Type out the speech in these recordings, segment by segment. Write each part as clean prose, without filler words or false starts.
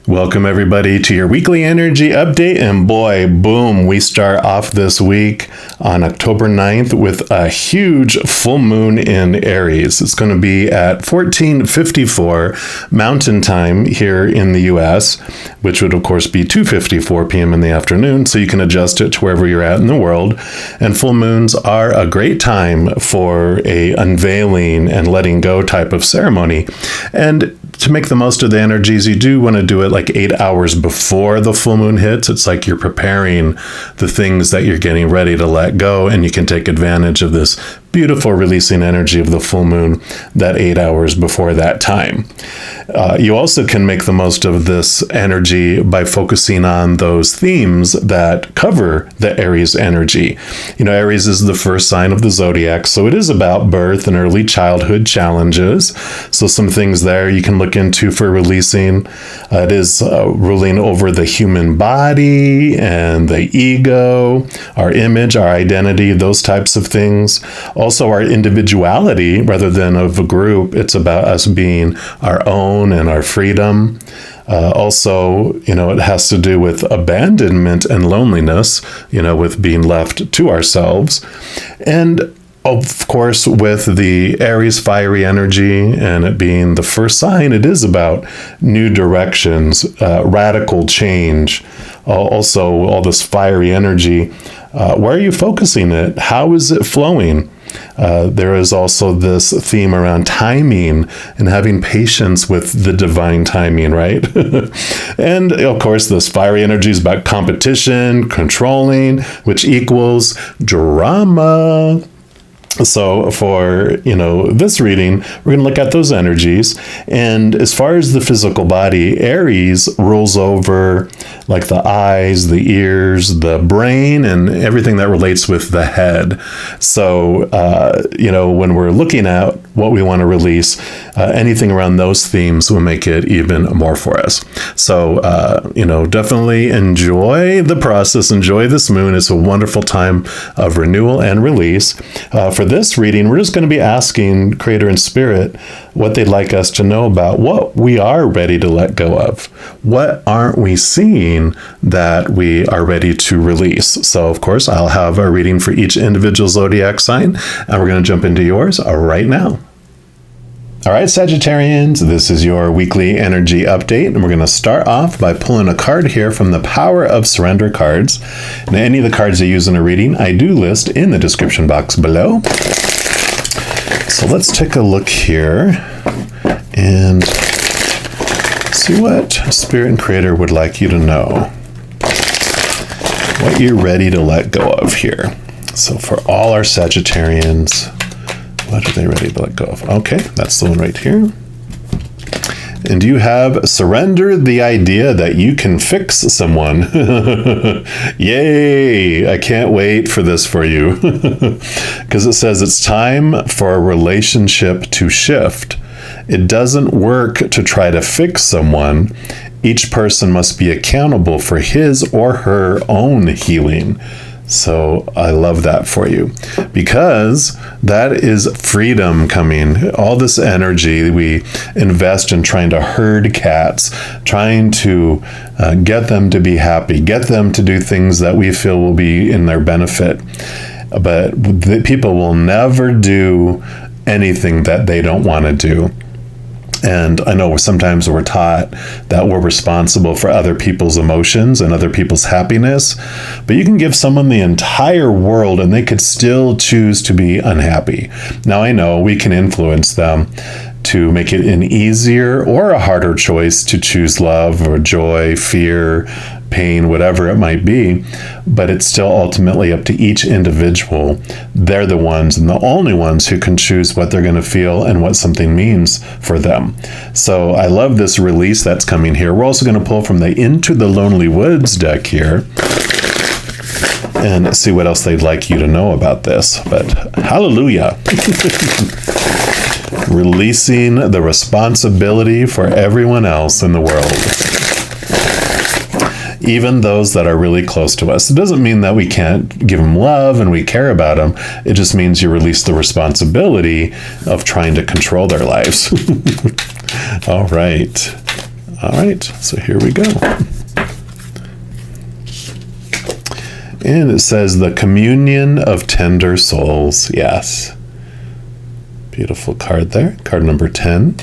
Welcome everybody to your weekly energy update, and boy, boom, we start off this week on October 9th with a huge full moon in Aries. It's going to be at 14:54 Mountain Time here in the US, which would of course be 2:54 p.m. in the afternoon, so you can adjust it to wherever you're at in the world. And full moons are a great time for a unveiling and letting go type of ceremony. And to make the most of the energies, you do want to do it like 8 hours before the full moon hits. It's like you're preparing the things that you're getting ready to let go, and you can take advantage of this beautiful releasing energy of the full moon that 8 hours before that time. You also can make the most of this energy by focusing on those themes that cover the Aries energy. You know, Aries is the first sign of the zodiac, so it is about birth and early childhood challenges. So some things there you can look into for releasing. It is ruling over the human body and the ego, our image, our identity, those types of things. Also our individuality rather than of a group. It's about us being our own and our freedom. Also, you know, it has to do with abandonment and loneliness, you know, with being left to ourselves. And of course, with the Aries fiery energy and it being the first sign, it is about new directions, radical change. Also, all this fiery energy. Where are you focusing it? How is it flowing? There is also this theme around timing and having patience with the divine timing, right? And of course, this fiery energy is about competition, controlling, which equals drama. So for, you know, this reading, we're going to look at those energies. And as far as the physical body, Aries rules over like the eyes, the ears, the brain, and everything that relates with the head. So, you know, when we're looking at what we want to release, anything around those themes will make it even more for us. So, you know, definitely enjoy the process, enjoy this moon. It's a wonderful time of renewal and release. For this reading, we're just going to be asking Creator and Spirit what they'd like us to know about what we are ready to let go of. What aren't we seeing that we are ready to release? So, of course, I'll have a reading for each individual zodiac sign, and we're going to jump into yours right now. All right, Sagittarians, this is your weekly energy update, and we're going to start off by pulling a card here from the Power of Surrender cards. And any of the cards you use in a reading, I do list in the description box below. So let's take a look here and see what Spirit and Creator would like you to know. What you're ready to let go of here. So for all our Sagittarians, what are they ready to let go of? Okay, that's the one right here. And you have surrendered the idea that you can fix someone. Yay! I can't wait for this for you. Because it says it's time for a relationship to shift. It doesn't work to try to fix someone. Each person must be accountable for his or her own healing. So I love that for you, because that is freedom coming. All this energy we invest in trying to herd cats, trying to get them to be happy, get them to do things that we feel will be in their benefit. But the people will never do anything that they don't want to do. And I know sometimes we're taught that we're responsible for other people's emotions and other people's happiness, but you can give someone the entire world and they could still choose to be unhappy. Now, I know we can influence them to make it an easier or a harder choice to choose love or joy, fear, pain, whatever it might be, but it's still ultimately up to each individual. They're the ones and the only ones who can choose what they're going to feel and what something means for them. So I love this release that's coming here. We're also going to pull from the Into the Lonely Woods deck here and see what else they'd like you to know about this. But hallelujah. Releasing the responsibility for everyone else in the world. Even those that are really close to us. It doesn't mean that we can't give them love and we care about them. It just means you release the responsibility of trying to control their lives. All right. All right, so here we go. And it says the communion of tender souls. Yes. Beautiful card there. Card number 10,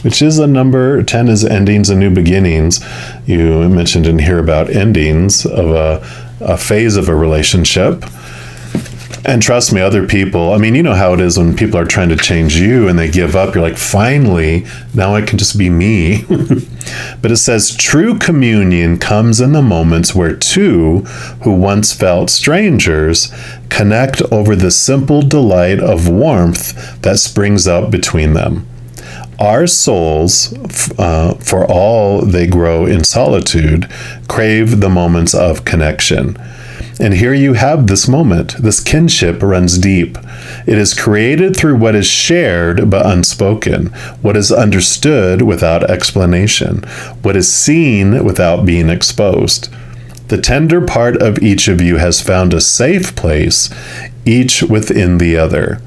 which is a number. 10 is endings and new beginnings. You mentioned in here about endings of a phase of a relationship. And trust me, other people, I mean, you know how it is when people are trying to change you and they give up. You're like, finally, now I can just be me. But it says true communion comes in the moments where two who once felt strangers connect over the simple delight of warmth that springs up between them. Our souls, for all they grow in solitude, crave the moments of connection. And here you have this moment. This kinship runs deep. It is created through what is shared but unspoken, what is understood without explanation, what is seen without being exposed. The tender part of each of you has found a safe place, each within the other.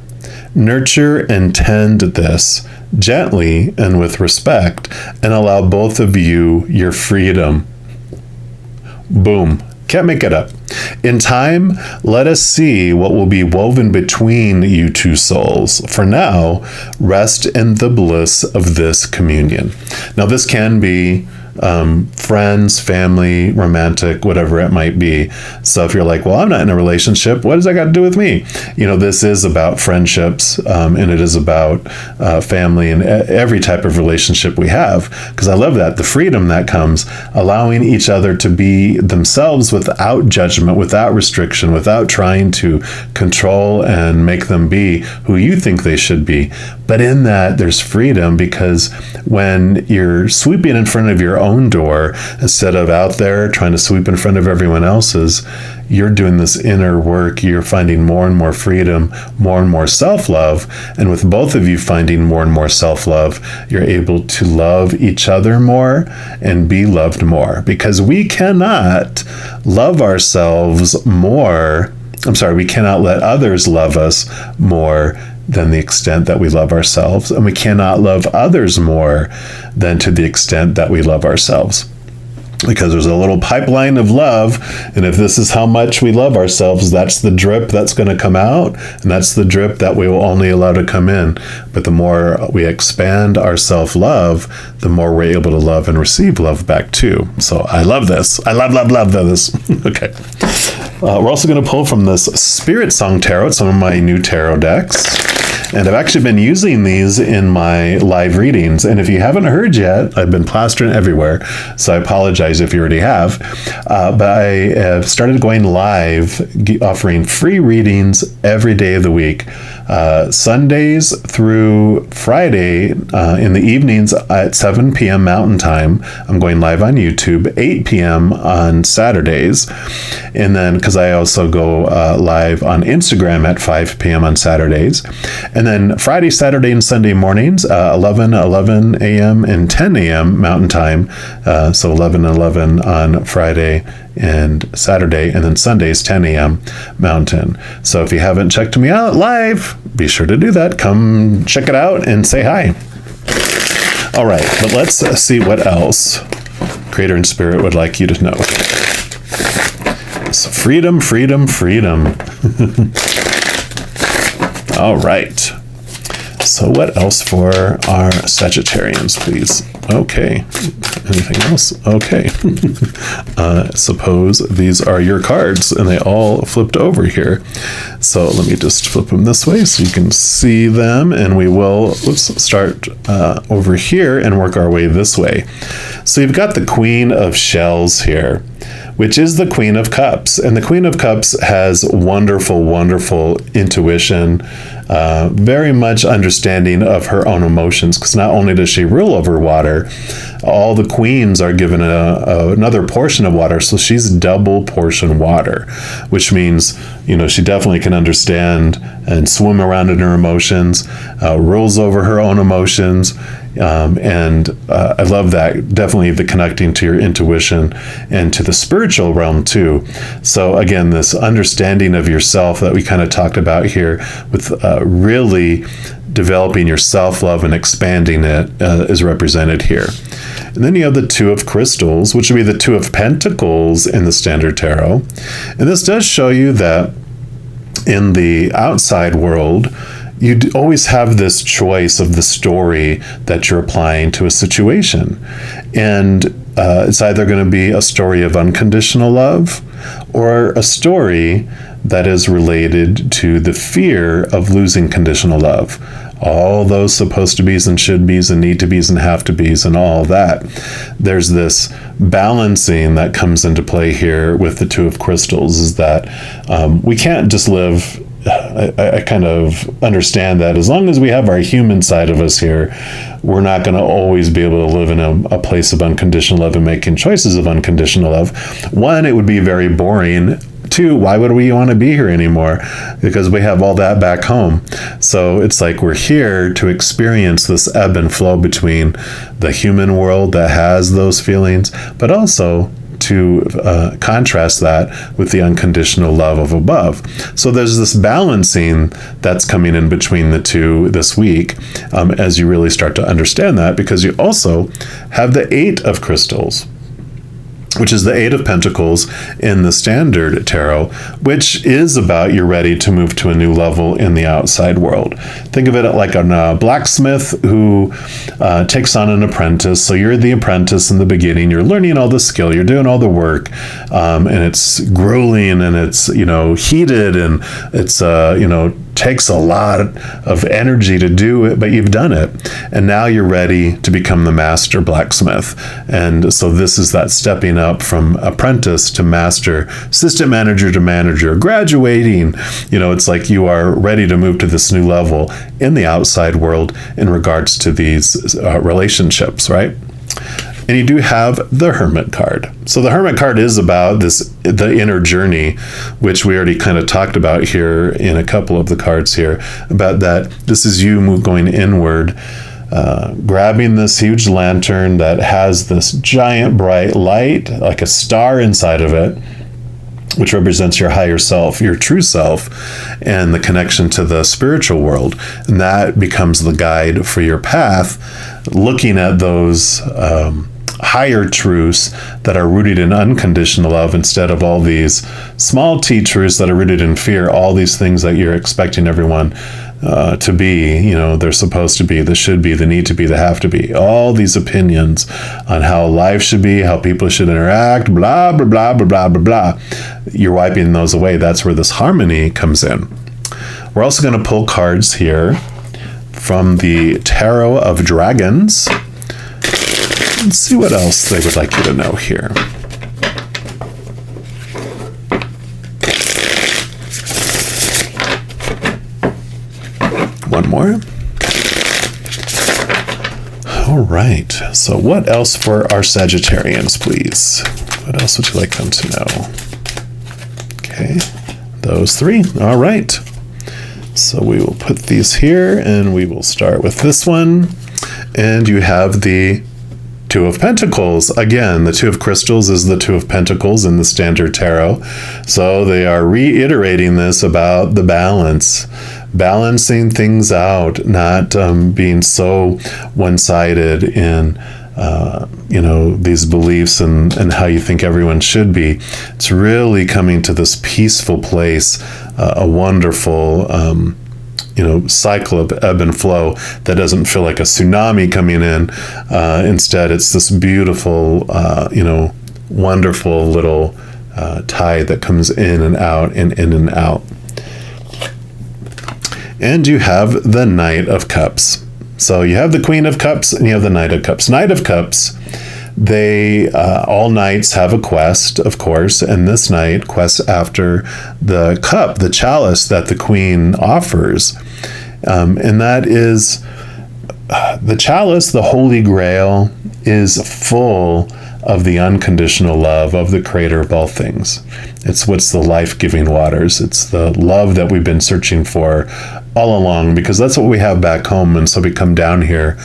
Nurture and tend this gently and with respect, and allow both of you your freedom. Boom. Can't make it up. In time, let us see what will be woven between you two souls. For now, rest in the bliss of this communion. Now, this can be friends, family, romantic, whatever it might be. So if you're like, well, I'm not in a relationship, what does that got to do with me? You know, this is about friendships, and it is about family and every type of relationship we have. Because I love that, the freedom that comes, allowing each other to be themselves without judgment, without restriction, without trying to control and make them be who you think they should be. But in that, there's freedom, because when you're sweeping in front of your own door instead of out there trying to sweep in front of everyone else's, you're doing this inner work. You're finding more and more freedom, more and more self-love. And with both of you finding more and more self-love, you're able to love each other more and be loved more, because we cannot love ourselves more. We cannot let others love us more than the extent that we love ourselves. And we cannot love others more than to the extent that we love ourselves. Because there's a little pipeline of love, and if this is how much we love ourselves, that's the drip that's going to come out, and that's the drip that we will only allow to come in. But the more we expand our self-love, the more we're able to love and receive love back too. So I love this. I love this. Okay. We're also going to pull from this Spirit Song Tarot, some of my new tarot decks. And I've actually been using these in my live readings. And if you haven't heard yet, I've been plastering everywhere, so I apologize if you already have. But I have started going live, offering free readings every day of the week. Sundays through Friday in the evenings at 7 p.m. Mountain Time. I'm going live on YouTube, 8 p.m. on Saturdays. And then, because I also go live on Instagram at 5 p.m. on Saturdays. And then Friday, Saturday, and Sunday mornings, 11 a.m. and 10 a.m. Mountain Time. So 11 on Friday and Saturday, and then Sundays, 10 a.m. Mountain. So if you haven't checked me out live, be sure to do that. Come check it out and say hi. All right, but let's see what else Creator and Spirit would like you to know. So freedom. All right. So what else for our Sagittarians, please? Okay. Anything else? Okay. Suppose these are your cards and they all flipped over here. So let me just flip them this way so you can see them, and we will start over here and work our way this way. So you've got the Queen of Shells here, which is the Queen of Cups. And the Queen of Cups has wonderful intuition, very much understanding of her own emotions, because not only does she rule over water, all the queens are given another portion of water, so she's double portion water, which means, you know, she definitely can understand and swim around in her emotions, rules over her own emotions. And I love that. Definitely the connecting to your intuition and to the spiritual realm too. So again, this understanding of yourself that we kind of talked about here, with really developing your self-love and expanding it, is represented here. And then you have the Two of Crystals, which would be the Two of Pentacles in the Standard Tarot. And this does show you that in the outside world, you always have this choice of the story that you're applying to a situation. And it's either going to be a story of unconditional love or a story that is related to the fear of losing conditional love. All those supposed to be's and should be's and need to be's and have to be's and all that. There's this balancing that comes into play here with the Two of Crystals, is that we can't just live. I kind of understand that as long as we have our human side of us here, we're not going to always be able to live in a place of unconditional love and making choices of unconditional love. One, it would be very boring. Two, why would we want to be here anymore? Because we have all that back home. So it's like we're here to experience this ebb and flow between the human world that has those feelings, but also to contrast that with the unconditional love of above. So there's this balancing that's coming in between the two this week as you really start to understand that, because you also have the Eight of Crystals, which is the Eight of Pentacles in the Standard Tarot, which is about you're ready to move to a new level in the outside world. Think of it like a blacksmith who takes on an apprentice. So you're the apprentice in the beginning. You're learning all the skill. You're doing all the work, and it's grueling and it's heated and it's takes a lot of energy to do it, but you've done it. And now you're ready to become the master blacksmith. And so this is that stepping up from apprentice to master, assistant manager to manager, graduating. It's like you are ready to move to this new level in the outside world in regards to these relationships, right? And you do have the Hermit card. So the Hermit card is about the inner journey, which we already kind of talked about here in a couple of the cards here, about that this is you going inward, grabbing this huge lantern that has this giant bright light, like a star inside of it, which represents your higher self, your true self, and the connection to the spiritual world. And that becomes the guide for your path, looking at those higher truths that are rooted in unconditional love instead of all these small t truths that are rooted in fear, all these things that you're expecting everyone to be, they're supposed to be, the should be, the need to be, the have to be, all these opinions on how life should be, how people should interact, blah, blah, blah, blah, blah, blah, blah. You're wiping those away. That's where this harmony comes in. We're also going to pull cards here from the Tarot of Dragons. Let's see what else they would like you to know here. One more. All right. So what else for our Sagittarians, please? What else would you like them to know? Okay. Those three. All right. So we will put these here and we will start with this one. And you have the Two of Pentacles. Again, the Two of Crystals is the Two of Pentacles in the Standard Tarot. So they are reiterating this about the balance, balancing things out, not being so one-sided in these beliefs and how you think everyone should be. It's really coming to this peaceful place, a wonderful cycle of ebb and flow that doesn't feel like a tsunami coming in. Instead, it's this beautiful, wonderful little tide that comes in and out and in and out. And you have the Knight of Cups. So you have the Queen of Cups and you have the Knight of Cups. Knight of Cups, they all knights have a quest, of course, and this knight quests after the cup, the chalice that the queen offers. And that is the chalice, the Holy Grail, is full of the unconditional love of the creator of all things. It's what's the life-giving waters. It's the love that we've been searching for all along, because that's what we have back home. And so we come down here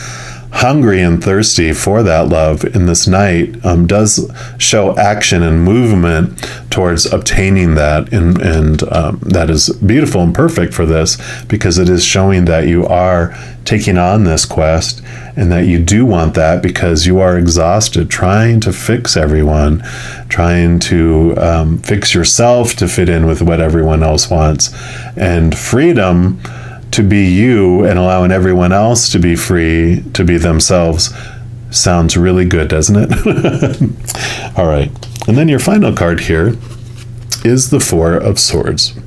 hungry and thirsty for that love in this night, does show action and movement towards obtaining that, and that is beautiful and perfect for this, because it is showing that you are taking on this quest and that you do want that because you are exhausted trying to fix everyone, trying to fix yourself to fit in with what everyone else wants. And freedom to be you and allowing everyone else to be free to be themselves sounds really good, doesn't it? All right. And then your final card here is the Four of Swords.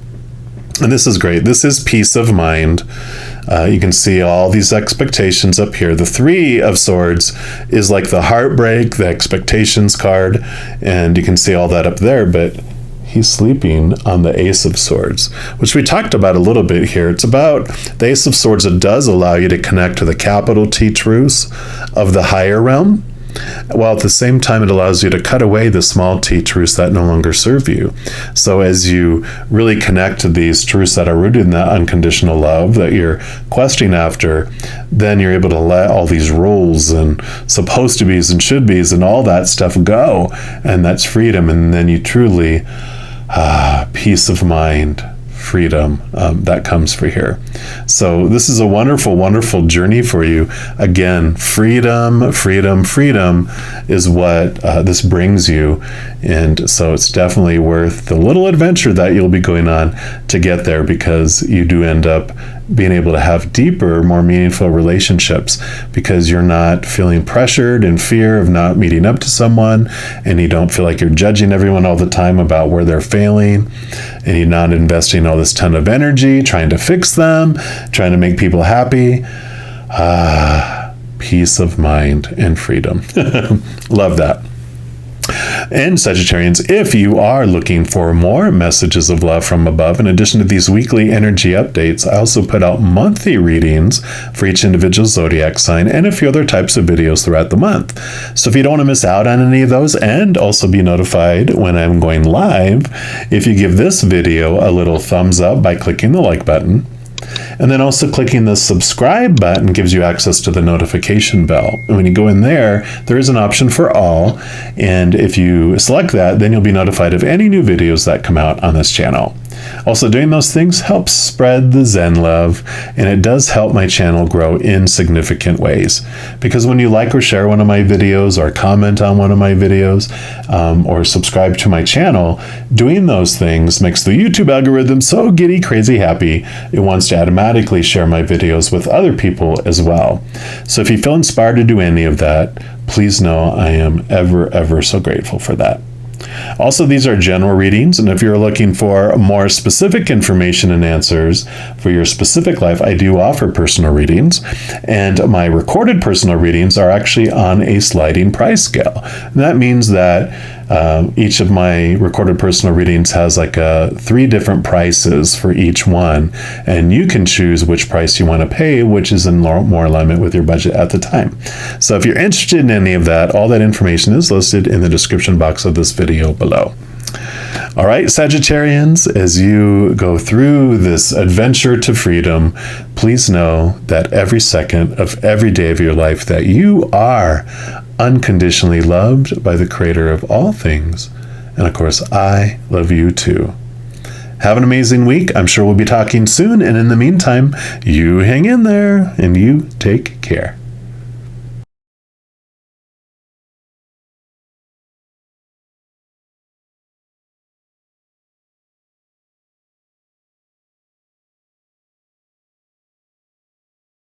And this is great. This is peace of mind. You can see all these expectations up here. The Three of Swords is like the heartbreak, the expectations card, and you can see all that up there, but he's sleeping on the Ace of Swords, which we talked about a little bit here. It's about the Ace of Swords. It does allow you to connect to the capital T truths of the higher realm, while at the same time it allows you to cut away the small t truths that no longer serve you. So as you really connect to these truths that are rooted in that unconditional love that you're questing after, then you're able to let all these rules and supposed to be's and should be's and all that stuff go, and that's freedom. And then you truly peace of mind, freedom, that comes for here. So this is a wonderful, wonderful journey for you. Again, freedom, freedom, freedom is what this brings you. And so it's definitely worth the little adventure that you'll be going on to get there, because you do end up being able to have deeper, more meaningful relationships, because you're not feeling pressured in fear of not meeting up to someone, and you don't feel like you're judging everyone all the time about where they're failing, and you're not investing all this ton of energy trying to fix them, trying to make people happy. Peace of mind and freedom. Love that. And Sagittarians, if you are looking for more messages of love from above, in addition to these weekly energy updates, I also put out monthly readings for each individual zodiac sign and a few other types of videos throughout the month. So if you don't want to miss out on any of those and also be notified when I'm going live, if you give this video a little thumbs up by clicking the like button, and then also clicking the subscribe button gives you access to the notification bell. And when you go in there, there is an option for all. And if you select that, then you'll be notified of any new videos that come out on this channel. Also, doing those things helps spread the Zen love, and it does help my channel grow in significant ways. Because when you like or share one of my videos, or comment on one of my videos, or subscribe to my channel, doing those things makes the YouTube algorithm so giddy, crazy happy, it wants to automatically share my videos with other people as well. So if you feel inspired to do any of that, please know I am ever, ever so grateful for that. Also, these are general readings, and if you're looking for more specific information and answers for your specific life, I do offer personal readings, and my recorded personal readings are actually on a sliding price scale. And that means that each of my recorded personal readings has like 3 different prices for each one, and you can choose which price you want to pay, which is in more alignment with your budget at the time. So if you're interested in any of that, all that information is listed in the description box of this video below. All right, Sagittarians, as you go through this adventure to freedom, please know that every second of every day of your life that you are unconditionally loved by the Creator of all things. And of course, I love you too. Have an amazing week. I'm sure we'll be talking soon. And in the meantime, you hang in there and you take care.